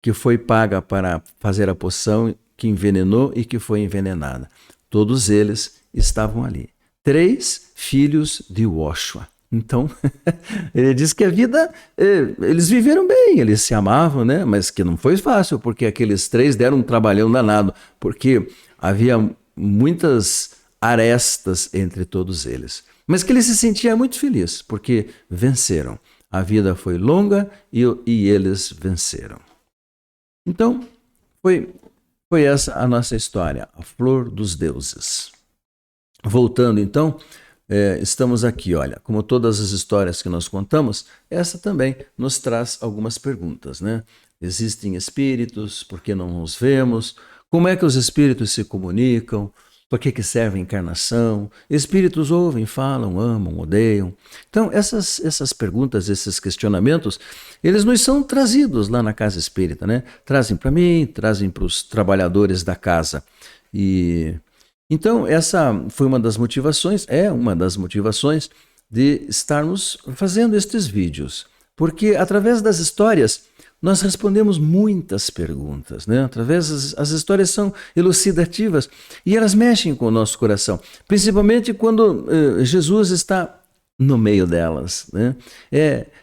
B: que foi paga para fazer a poção que envenenou e que foi envenenada. Todos eles estavam ali. 3 filhos de Joshua, Então, ele diz que a vida, eles viveram bem, eles se amavam, né? Mas que não foi fácil, porque aqueles três deram um trabalhão danado, porque havia muitas arestas entre todos eles. Mas que ele se sentia muito feliz, porque venceram. A vida foi longa e eles venceram. Então, foi essa a nossa história, a flor dos deuses. Voltando então, estamos aqui, olha, como todas as histórias que nós contamos, essa também nos traz algumas perguntas, né? Existem espíritos, por que não os vemos? Como é que os espíritos se comunicam? Por que serve a encarnação? Espíritos ouvem, falam, amam, odeiam. Então, essas perguntas, esses questionamentos, eles nos são trazidos lá na casa espírita, né? Trazem para mim, trazem para os trabalhadores da casa. Então, essa foi uma das motivações, de estarmos fazendo estes vídeos. Porque através das histórias nós respondemos muitas perguntas, né? Através as histórias são elucidativas e elas mexem com o nosso coração, principalmente quando Jesus está no meio delas, né?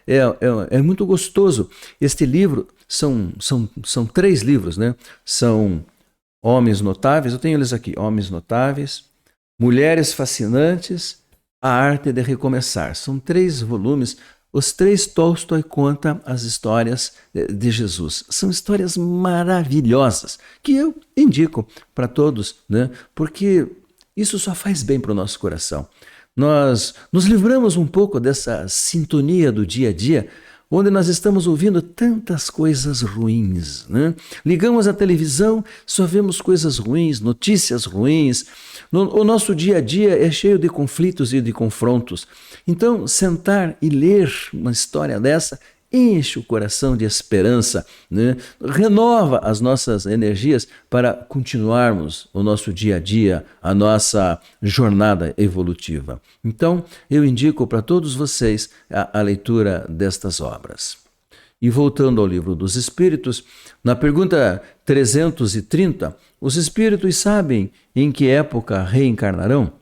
B: É muito gostoso. Este livro são 3 livros, né? São Homens Notáveis, eu tenho eles aqui, Homens Notáveis, Mulheres Fascinantes, A Arte de Recomeçar. São 3 volumes. Os 3 Tolstói conta as histórias de Jesus. São histórias maravilhosas que eu indico para todos, né? Porque isso só faz bem para o nosso coração. Nós nos livramos um pouco dessa sintonia do dia a dia, onde nós estamos ouvindo tantas coisas ruins, né? Ligamos a televisão, só vemos coisas ruins, notícias ruins. O nosso dia a dia é cheio de conflitos e de confrontos. Então, sentar e ler uma história dessa enche o coração de esperança, né? Renova as nossas energias para continuarmos o nosso dia a dia, a nossa jornada evolutiva. Então, eu indico para todos vocês a leitura destas obras. E voltando ao Livro dos Espíritos, na pergunta 330, os espíritos sabem em que época reencarnarão?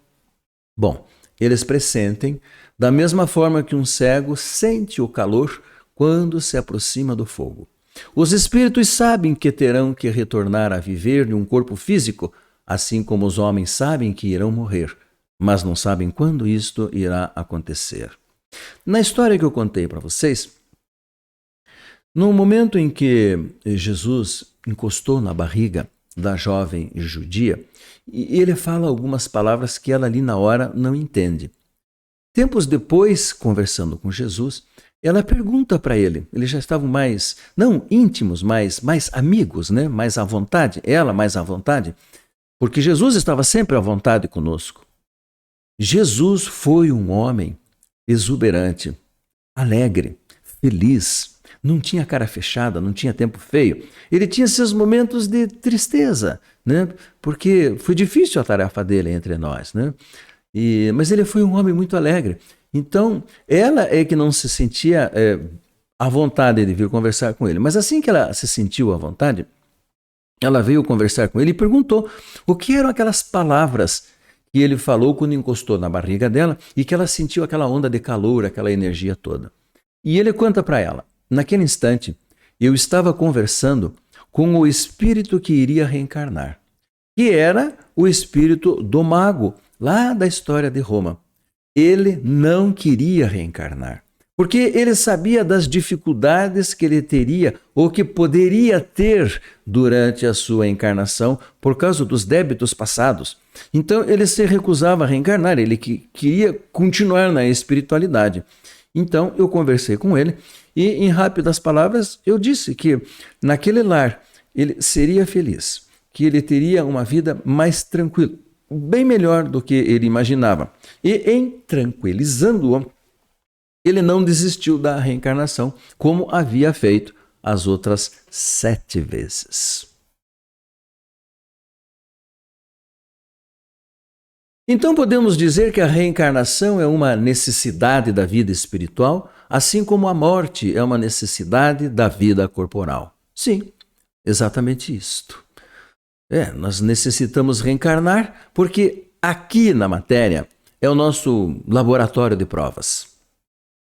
B: Bom, eles pressentem da mesma forma que um cego sente o calor quando se aproxima do fogo. Os espíritos sabem que terão que retornar a viver em um corpo físico, assim como os homens sabem que irão morrer, mas não sabem quando isto irá acontecer. Na história que eu contei para vocês, no momento em que Jesus encostou na barriga da jovem judia, ele fala algumas palavras que ela ali na hora não entende. Tempos depois, conversando com Jesus, ela pergunta para ele, eles já estavam mais, não íntimos, mais amigos, né? Mais à vontade, ela mais à vontade, porque Jesus estava sempre à vontade conosco. Jesus foi um homem exuberante, alegre, feliz, não tinha cara fechada, não tinha tempo feio. Ele tinha seus momentos de tristeza, né? Porque foi difícil a tarefa dele entre nós, né? Mas ele foi um homem muito alegre. Então, ela é que não se sentia à vontade de vir conversar com ele. Mas assim que ela se sentiu à vontade, ela veio conversar com ele e perguntou o que eram aquelas palavras que ele falou quando encostou na barriga dela e que ela sentiu aquela onda de calor, aquela energia toda. E ele conta para ela, naquele instante, eu estava conversando com o espírito que iria reencarnar, que era o espírito do mago, lá da história de Roma. Ele não queria reencarnar, porque ele sabia das dificuldades que ele teria ou que poderia ter durante a sua encarnação por causa dos débitos passados. Então ele se recusava a reencarnar, ele queria continuar na espiritualidade. Então eu conversei com ele e em rápidas palavras eu disse que naquele lar ele seria feliz, que ele teria uma vida mais tranquila, bem melhor do que ele imaginava. E em tranquilizando-o, ele não desistiu da reencarnação, como havia feito as outras 7 vezes. Então podemos dizer que a reencarnação é uma necessidade da vida espiritual, assim como a morte é uma necessidade da vida corporal. Sim, exatamente isto. Nós necessitamos reencarnar porque aqui na matéria é o nosso laboratório de provas.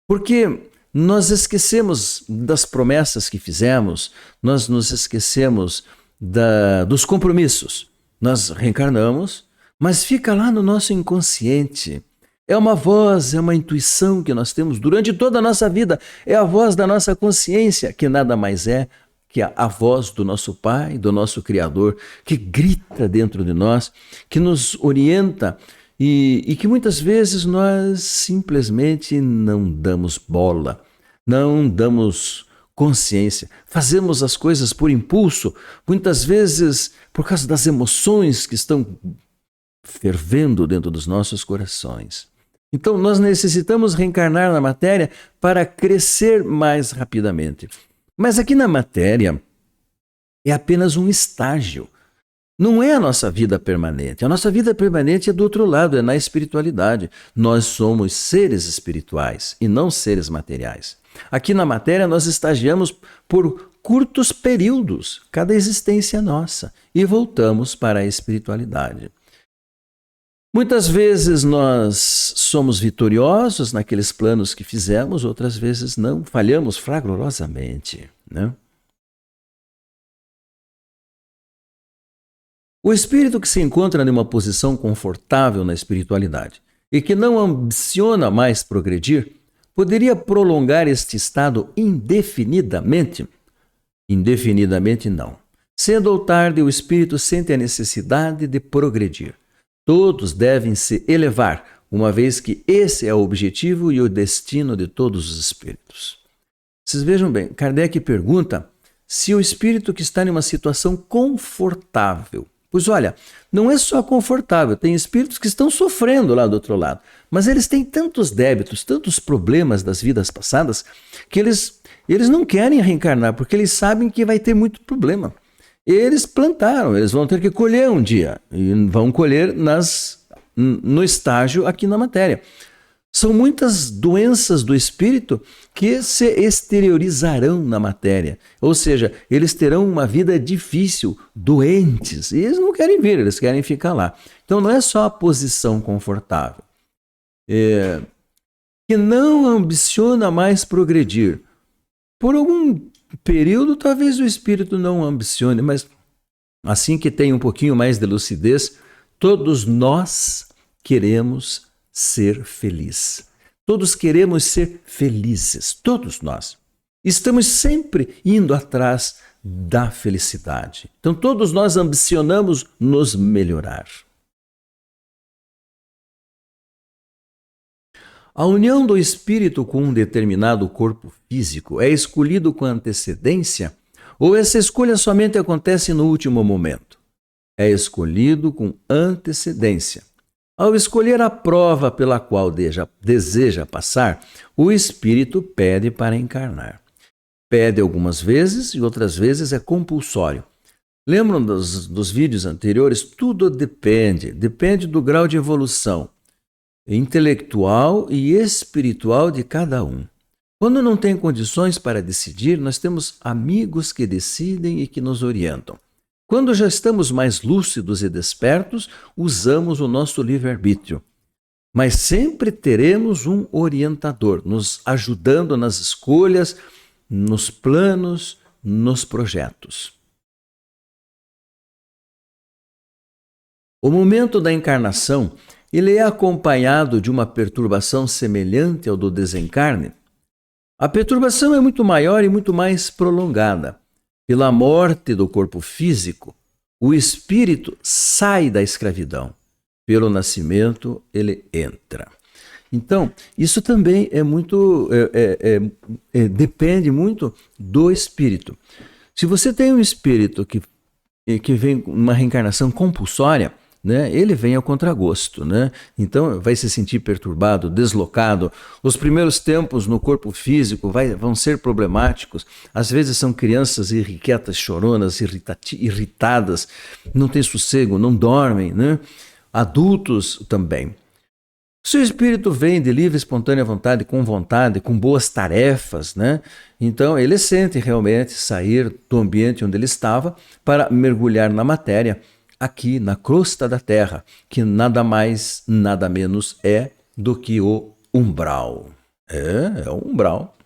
B: Porque nós esquecemos das promessas que fizemos, nós nos esquecemos dos compromissos. Nós reencarnamos, mas fica lá no nosso inconsciente. É uma voz, é uma intuição que nós temos durante toda a nossa vida. É a voz da nossa consciência, que nada mais é que a voz do nosso Pai, do nosso Criador, que grita dentro de nós, que nos orienta e que muitas vezes nós simplesmente não damos bola, não damos consciência, fazemos as coisas por impulso, muitas vezes por causa das emoções que estão fervendo dentro dos nossos corações. Então nós necessitamos reencarnar na matéria para crescer mais rapidamente. Mas aqui na matéria é apenas um estágio. Não é a nossa vida permanente. A nossa vida permanente é do outro lado, é na espiritualidade. Nós somos seres espirituais e não seres materiais. Aqui na matéria nós estagiamos por curtos períodos, cada existência nossa, e voltamos para a espiritualidade. Muitas vezes nós somos vitoriosos naqueles planos que fizemos, outras vezes não, falhamos fragorosamente, né? O espírito que se encontra numa posição confortável na espiritualidade e que não ambiciona mais progredir, poderia prolongar este estado indefinidamente? Indefinidamente não. Cedo ou tarde, o espírito sente a necessidade de progredir. Todos devem se elevar, uma vez que esse é o objetivo e o destino de todos os espíritos. Vocês vejam bem, Kardec pergunta se o espírito que está em uma situação confortável. Pois olha, não é só confortável, tem espíritos que estão sofrendo lá do outro lado, mas eles têm tantos débitos, tantos problemas das vidas passadas, que eles não querem reencarnar, porque eles sabem que vai ter muito problema. Eles plantaram, eles vão ter que colher um dia, e vão colher no estágio aqui na matéria. São muitas doenças do espírito que se exteriorizarão na matéria. Ou seja, eles terão uma vida difícil, doentes, e eles não querem vir, eles querem ficar lá. Então não é só a posição confortável. Que não ambiciona mais progredir. Por algum período, talvez o espírito não ambicione, mas assim que tem um pouquinho mais de lucidez, todos nós queremos ser felizes. Todos queremos ser felizes, todos nós. Estamos sempre indo atrás da felicidade. Então todos nós ambicionamos nos melhorar. A união do espírito com um determinado corpo físico é escolhido com antecedência ou essa escolha somente acontece no último momento? É escolhido com antecedência. Ao escolher a prova pela qual deseja passar, o espírito pede para encarnar. Pede algumas vezes e outras vezes é compulsório. Lembram dos vídeos anteriores? Tudo depende do grau de evolução intelectual e espiritual de cada um. Quando não tem condições para decidir, nós temos amigos que decidem e que nos orientam. Quando já estamos mais lúcidos e despertos, usamos o nosso livre-arbítrio. Mas sempre teremos um orientador, nos ajudando nas escolhas, nos planos, nos projetos. O momento da encarnação, ele é acompanhado de uma perturbação semelhante ao do desencarne. A perturbação é muito maior e muito mais prolongada. Pela morte do corpo físico, o espírito sai da escravidão. Pelo nascimento, ele entra. Então, isso também é muito, depende muito do espírito. Se você tem um espírito que vem uma reencarnação compulsória, né, ele vem ao contragosto, né? Então vai se sentir perturbado, deslocado. Os primeiros tempos no corpo físico vão ser problemáticos. Às vezes são crianças irrequietas, choronas, irritadas, não têm sossego, não dormem, né? Adultos também. Se o espírito vem de livre, espontânea vontade, com boas tarefas, né? Então ele sente realmente sair do ambiente onde ele estava para mergulhar na matéria, aqui na crosta da terra, que nada mais, nada menos é do que o umbral. É um umbral.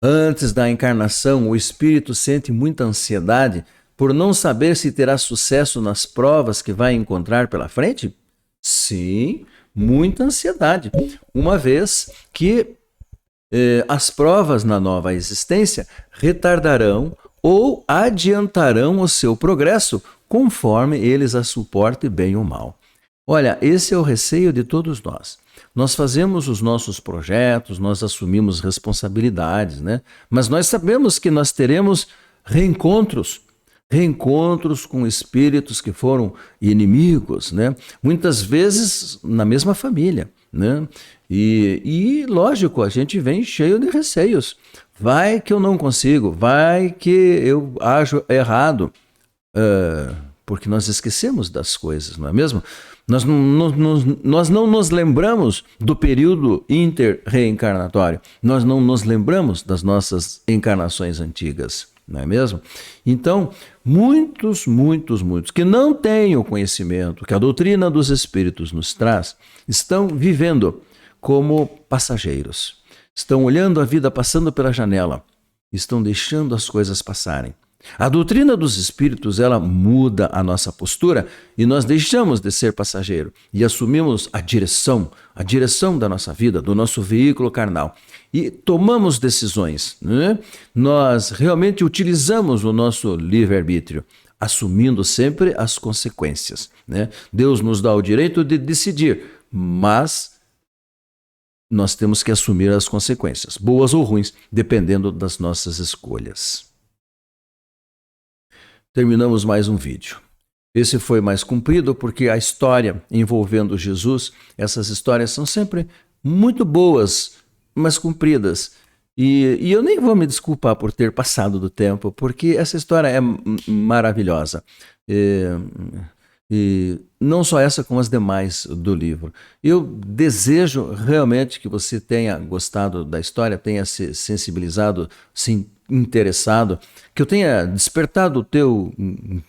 B: Antes da encarnação, o espírito sente muita ansiedade por não saber se terá sucesso nas provas que vai encontrar pela frente? Sim, muita ansiedade. Uma vez que as provas na nova existência retardarão ou adiantarão o seu progresso, conforme eles a suportem bem ou mal. Olha, esse é o receio de todos nós. Nós fazemos os nossos projetos, nós assumimos responsabilidades, né? Mas nós sabemos que nós teremos reencontros com espíritos que foram inimigos, né? Muitas vezes na mesma família, né? E lógico, a gente vem cheio de receios. Vai que eu não consigo, vai que eu ajo errado, porque nós esquecemos das coisas, não é mesmo? Nós não nos lembramos do período inter-reencarnatório, nós não nos lembramos das nossas encarnações antigas, não é mesmo? Então, muitos que não têm o conhecimento que a doutrina dos espíritos nos traz, estão vivendo como passageiros. Estão olhando a vida passando pela janela, estão deixando as coisas passarem. A doutrina dos espíritos, ela muda a nossa postura e nós deixamos de ser passageiro e assumimos a direção da nossa vida, do nosso veículo carnal. E tomamos decisões, né? Nós realmente utilizamos o nosso livre-arbítrio, assumindo sempre as consequências, né? Deus nos dá o direito de decidir, mas nós temos que assumir as consequências, boas ou ruins, dependendo das nossas escolhas. Terminamos mais um vídeo. Esse foi mais comprido porque a história envolvendo Jesus, essas histórias são sempre muito boas, mas compridas. E eu nem vou me desculpar por ter passado do tempo, porque essa história é maravilhosa. E não só essa, como as demais do livro. Eu desejo realmente que você tenha gostado da história, tenha se sensibilizado, se interessado, que eu tenha despertado o teu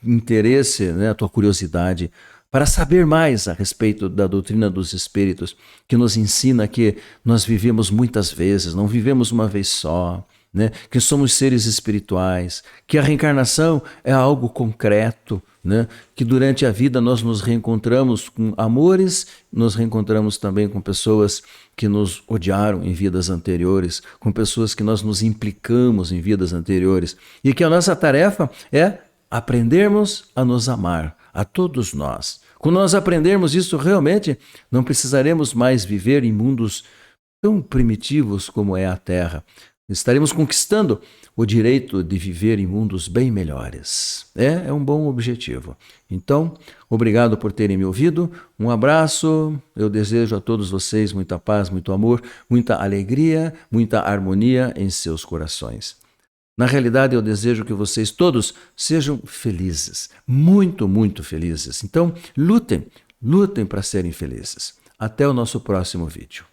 B: interesse, né, a tua curiosidade, para saber mais a respeito da doutrina dos espíritos, que nos ensina que nós vivemos muitas vezes, não vivemos uma vez só, né? Que somos seres espirituais, que a reencarnação é algo concreto, né? Que durante a vida nós nos reencontramos com amores, nos reencontramos também com pessoas que nos odiaram em vidas anteriores, com pessoas que nós nos implicamos em vidas anteriores, e que a nossa tarefa é aprendermos a nos amar, a todos nós. Quando nós aprendermos isso, realmente não precisaremos mais viver em mundos tão primitivos como é a Terra. Estaremos conquistando o direito de viver em mundos bem melhores. É um bom objetivo. Então, obrigado por terem me ouvido. Um abraço. Eu desejo a todos vocês muita paz, muito amor, muita alegria, muita harmonia em seus corações. Na realidade, eu desejo que vocês todos sejam felizes, muito felizes. Então, lutem para serem felizes. Até o nosso próximo vídeo.